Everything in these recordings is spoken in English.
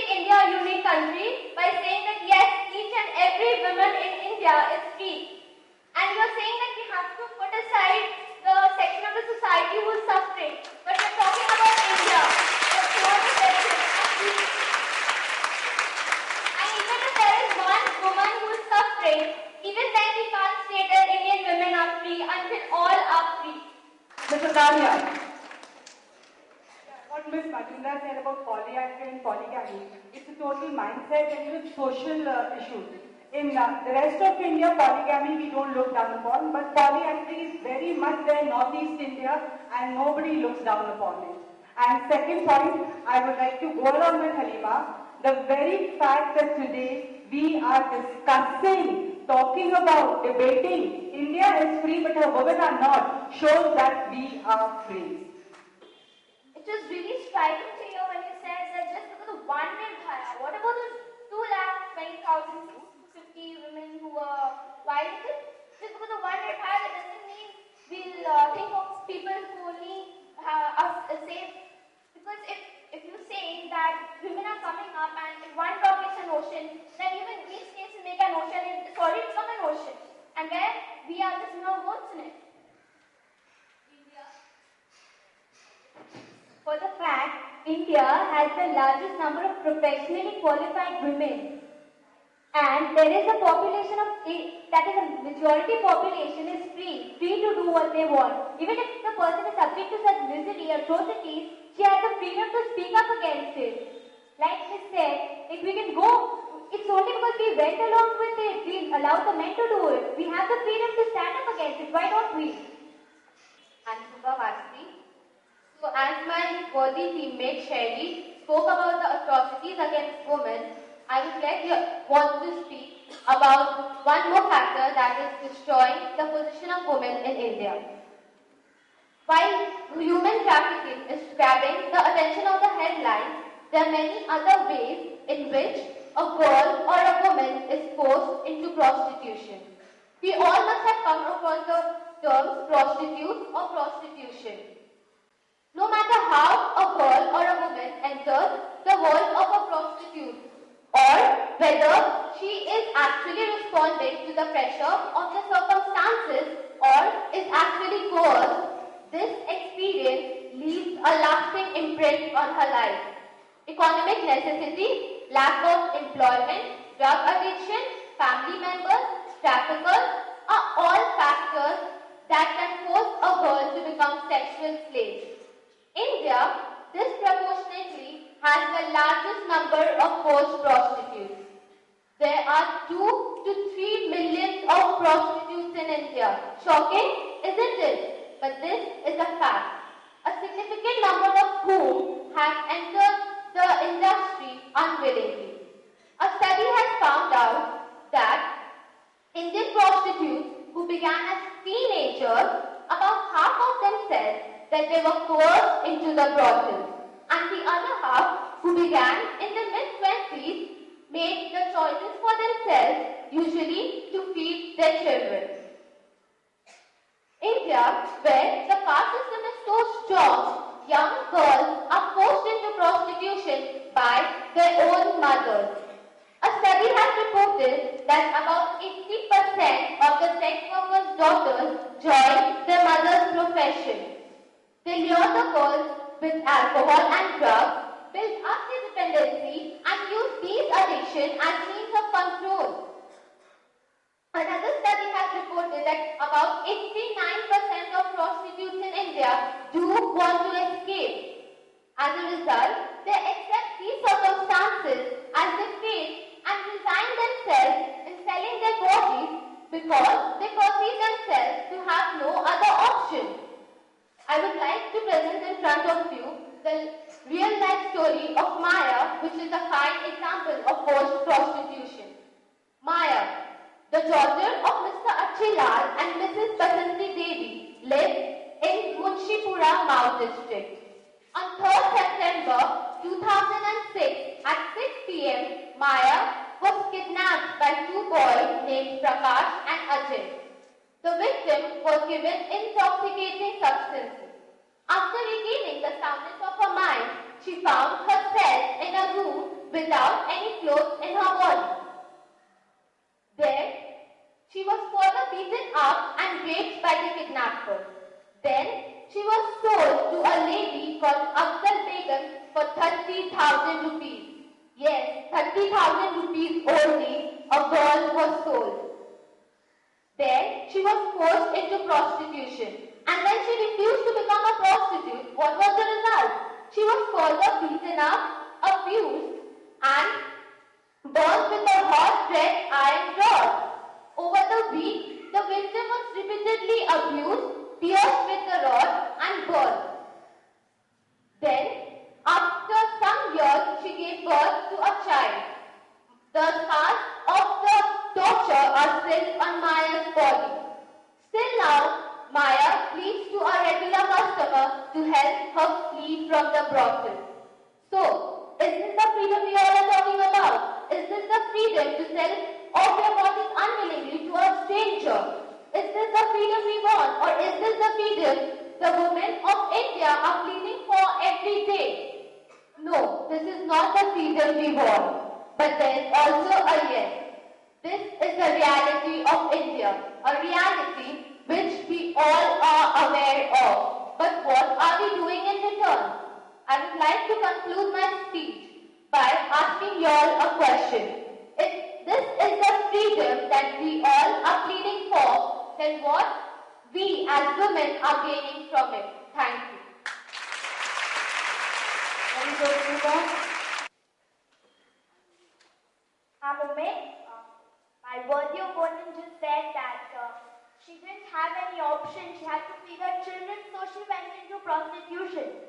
India a unique country by saying that yes, each and every woman in India is free. And you are saying that we have to put aside the section of the society who is suffering. But we are talking about India, the pure section of free. And even if there is one woman who is suffering, even then we can't say that Indian women are free until all are free. Mr. Dania, what Ms. Majumdar said about polyandry and polygamy, it's a total mindset and even social issue. In the rest of India, polygamy we don't look down upon, but polyandry is very much there in Northeast India and nobody looks down upon it. And second point, I would like to go along with Halima, the very fact that today we are discussing, talking about, debating, India is free but her women are not, shows that we are free. It was really striking to hear when you said that just because of one Nirbhaya, what about those 2,20,050 women who were violated? Just because of one Nirbhaya, that doesn't mean we'll think of people who only us safe. Because if you say that women are coming up and if one drop makes an ocean, then even these cases make an ocean, it's already become an ocean. And where we are just now votes in it. For the fact, India has the largest number of professionally qualified women. And there is a population of, that is a majority population is free to do what they want. Even if the person is subject to such misery, atrocities, she has the freedom to speak up against it. Like she said, if we can go, it's only because we went along with it, we allowed the men to do it. We have the freedom to stand up against it, why don't we? And Subha Vasti. So as my worthy teammate Sherry spoke about the atrocities against women, I would want to speak about one more factor that is destroying the position of women in India. While human trafficking is grabbing the attention of the headlines, there are many other ways in which a girl or a woman is forced into prostitution. We all must have come across the terms prostitute or prostitution. No matter how a girl or a woman enters the world of a prostitute, or whether she is actually responding to the pressure of the circumstances or is actually coerced, this experience leaves a lasting imprint on her life. Economic necessity, lack of employment, drug addiction, family members, traffickers are all factors that can force a girl to become sexual slaves. India disproportionately has the largest number of forced prostitutes. There are 2 to 3 million of prostitutes in India. Shocking, isn't it? But this is a fact. A significant number of whom have entered the industry unwillingly. A study has found out that Indian prostitutes who began as teenagers, about half of them said that they were coerced into the brothels, and the other half, who began in the mid-20s, made the choices for themselves, usually to feed their children. India, where the caste system is so strong, young girls are forced into prostitution by their own mothers. A study has reported that about 80% of the sex workers' daughters join their mother's profession. They lure the girls with alcohol and drugs, build up their dependency, and use these addictions as means of control. Another study has reported that about 89% of prostitutes in India do want to escape. As a result, they accept these circumstances as their fate and resign themselves in selling their bodies because they perceive themselves to have no other option. I would like to present in front of you the real-life story of Maya, which is a fine example of forced prostitution. Maya, the daughter of Mr. Achilal and Mrs. Basanti Devi, lived in Munshipura, Mau district. On 3rd September 2006 at 6 p.m., Maya was kidnapped by 2 boys named Prakash and Ajay. The victim was given intoxicating substances. After regaining the soundness of her mind, she found herself in a room without any clothes in her body. There, she was further beaten up and raped by the kidnapper. Then, she was sold to a lady called Akhtar Begum for 30,000 rupees. Yes, 30,000 rupees only, a girl was sold. Then, she was forced into prostitution. And when she refused to become a prostitute, what was the result? She was further beaten up, abused, and burned with a hot red iron rod. Over the week, the victim was repeatedly abused, pierced with the rod, and burned. Then, after some years, she gave birth to a child. The scars of the torture are still on Maya's body. Still now, Maya pleads to a regular customer to help her flee from the brothel. So, is this the freedom we all are talking about? Is this the freedom to sell off your bodies unwillingly to a stranger? Is this the freedom we want, or is this the freedom the women of India are pleading for every day? No, this is not the freedom we want. But there is also a yes. This is the reality of India, a reality which we all are aware of. But what are we doing in return? I would like to conclude my speech by asking you all a question. If this is the freedom that we all are pleading for, then what we as women are gaining from it? Thank you. Very good, Shubha. My worthy opponent just said that she didn't have any option. She had to feed her children, so she went into prostitution.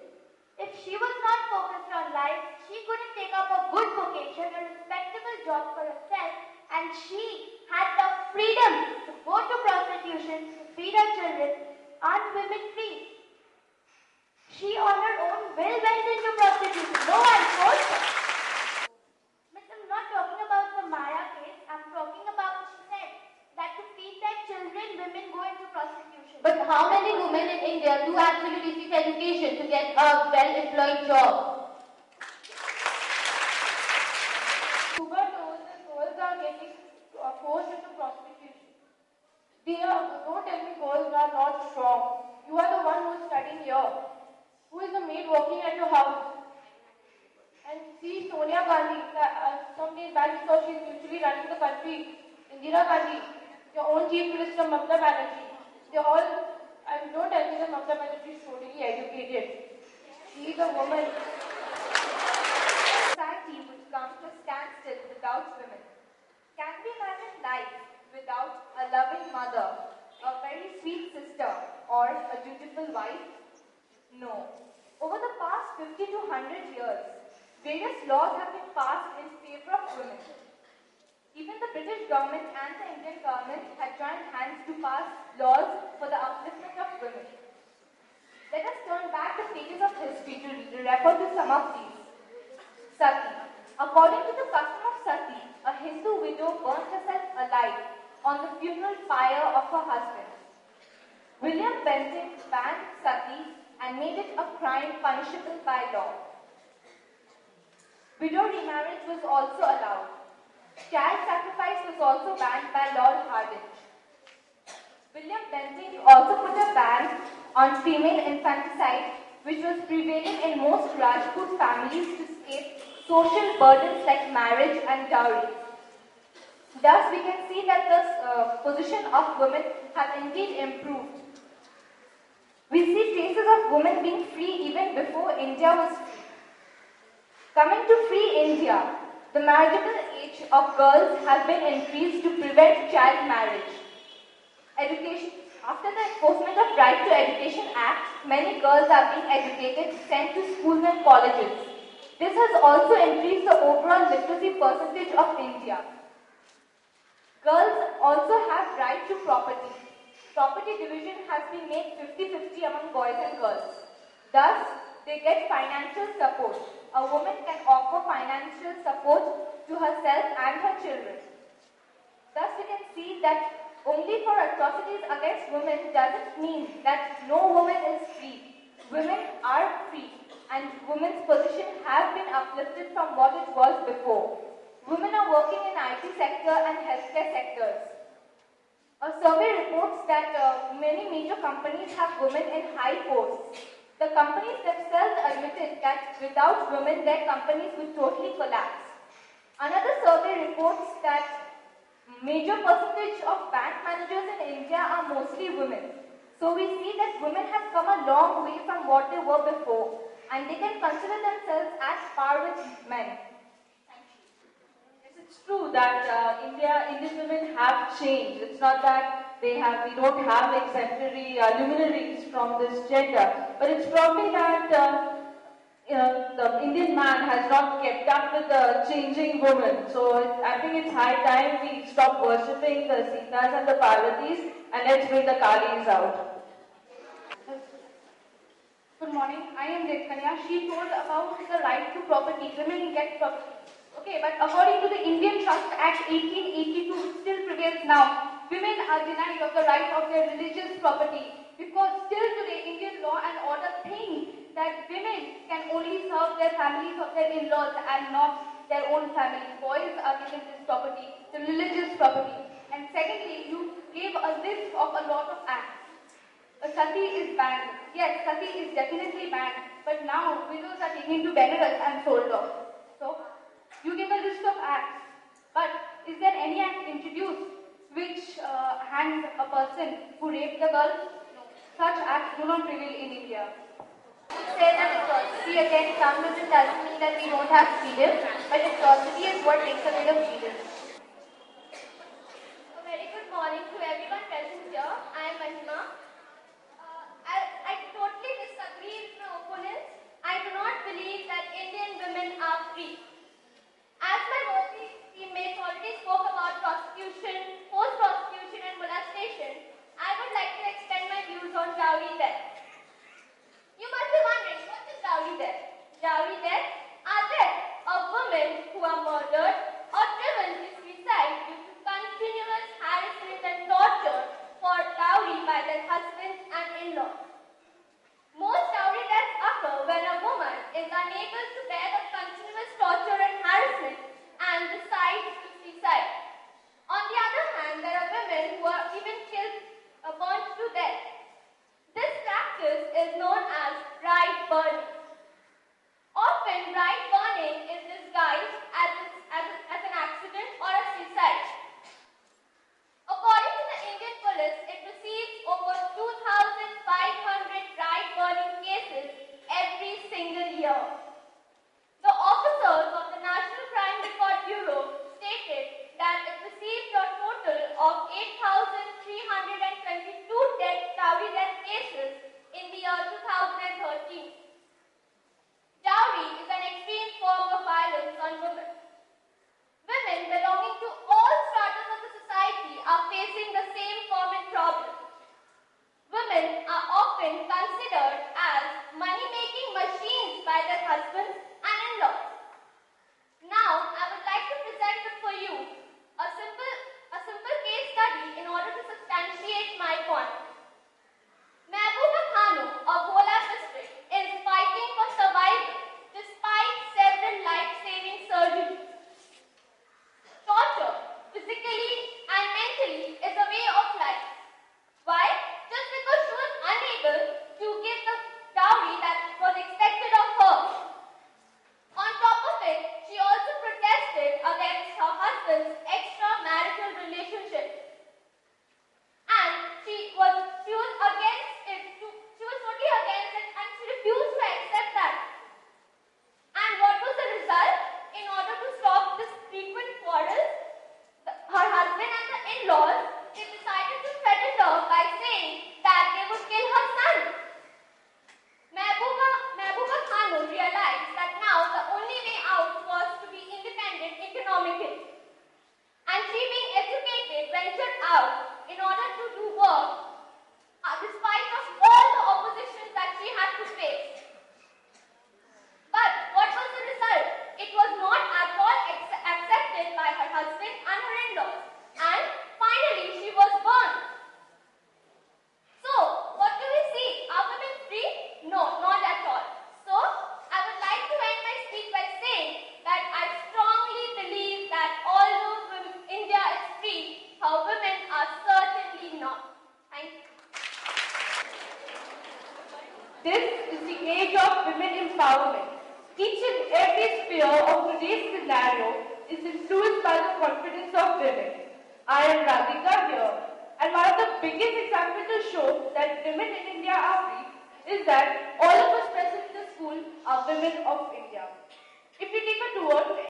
If she was not focused on life, she couldn't take up a good vocation, a respectable job for herself, and she had the freedom to go to prostitution, to feed her children, and women free. She on her own will went into prostitution. No one forced her. But I'm not talking about the Maya case. I'm talking about, she said, that to feed their children, women go into prostitution. But how many women in India do actually receive education to get a well-employed job? Shubha told that girls are getting forced into prostitution. Don't tell me girls are not strong. You are the one who is studying here. Who is the maid working at your house? And see Sonia Gandhi, some days back we saw she is usually running the country. Indira Gandhi, your own chief minister Mamata Banerjee. They all, and don't tell me that Mamata Banerjee is totally educated. She is a woman. Society would come to a standstill without women. Can we imagine life without a loving mother, a very sweet sister, or a dutiful wife? No. Over the past 50 to 100 years, various laws have been passed in favor of women. Even the British government and the Indian government had joined hands to pass laws for the upliftment of women. Let us turn back the pages of history to refer to some of these. Sati. According to the custom of Sati, a Hindu widow burnt herself alive on the funeral pyre of her husband. William Bentinck banned Sati and made it a crime punishable by law. Widow remarriage was also allowed. Child sacrifice was also banned by Lord Hardinge. William Bentinck also put a ban on female infanticide, which was prevailing in most Rajput families to escape social burdens like marriage and dowry. Thus, we can see that the position of women has indeed improved. We see traces of women being free even before India was free. Coming to free India, the marriageable age of girls has been increased to prevent child marriage. Education. After the Enforcement of Right to Education Act, many girls are being educated, sent to schools and colleges. This has also increased the overall literacy percentage of India. Girls also have right to property. Property division has been made 50-50 among boys and girls. Thus, they get financial support. A woman can offer financial support to herself and her children. Thus, we can see that only for atrocities against women doesn't mean that no woman is free. Women are free. and women's position have been uplifted from what it was before. Women are working in IT sector and healthcare sectors. A survey reports that many major companies have women in high posts. The companies themselves admitted that without women, their companies would totally collapse. Another survey reports that major percentage of bank managers in India are mostly women. So we see that women have come a long way from what they were before, and they can consider themselves as par with men. Yes, it's true that Indian women have changed. It's not that we don't have exemplary luminaries from this gender, but it's probably that the Indian man has not kept up with the changing woman. So I think it's high time we stop worshipping the Sitas and the Parvatis and let's bring the Kalis out. Good morning, I am Detkanya. She told about the right to property. Women get property. Okay, but according to the Indian Trust Act 1882, which still prevails now, women are denied of the right of their religious property because still today Indian law and order think that women can only serve their families of their in-laws and not their own family. Boys are given this property, the religious property. And secondly, you gave a list of a lot of acts. Sati is banned. Yes, Sati is definitely banned. But now widows are taken to Benares and sold off. So, you give a list of acts. But is there any act introduced which hangs a person who raped the girl? No. Such acts do not prevail in India. Say that atrocity against some women doesn't mean that we don't have freedom, but atrocity is what takes away the freedom. A very good morning to everyone present here. I am Mahima. I totally disagree with my opponents. I do not believe that Indian women are free. As my teammates already spoke about prostitution, post-prostitution and molestation, I would like to extend my views on dowry death. You must be wondering, what is dowry death? Dowry death are deaths of women who are murdered or driven to suicide due to continuous harassment and torture for dowry by their husbands and in-laws. Most dowry deaths occur when a woman is unable to bear the continuous torture and harassment and decides to suicide. On the other hand, there are women who are even killed or burnt to death. This practice is known as bride burning. Often, bride burning is disguised as an accident or a suicide. According to the Indian police, it receives over 2,500 bride burning cases every single year. The officers of the National Crime Record Bureau stated that it received a total of 8,322 dowry death cases in the year 2013. Dowry is an extreme form of violence on women. Women belonging to all stratas of the society are facing the same common problem. Women are often considered as money-making machines by their husbands and in-laws. Now, I would like to present before you a simple case study in order to substantiate my point. Mehbooba Khanu of Bhola district is fighting for survival despite several life-saving surgeries. Torture, physically and mentally, is a way of life. Why? Just because she was unable to give the dowry that was expected of her. On top of it, she also protested against her husband's extramarital relationship. And she was against it. She was totally against it and she refused to accept that. And what was the result? In order to stop this frequent quarrels, her husband and the in-laws, they decided to threaten her by saying that they would kill her son. Mehbooba Khanu realized that now the only way out was to be independent economically. This is the age of women empowerment. Each and every sphere of today's scenario is influenced by the confidence of women. I am Radhika here, and one of the biggest examples to show that women in India are free is that all of us present in the school are women of India. If you take a tour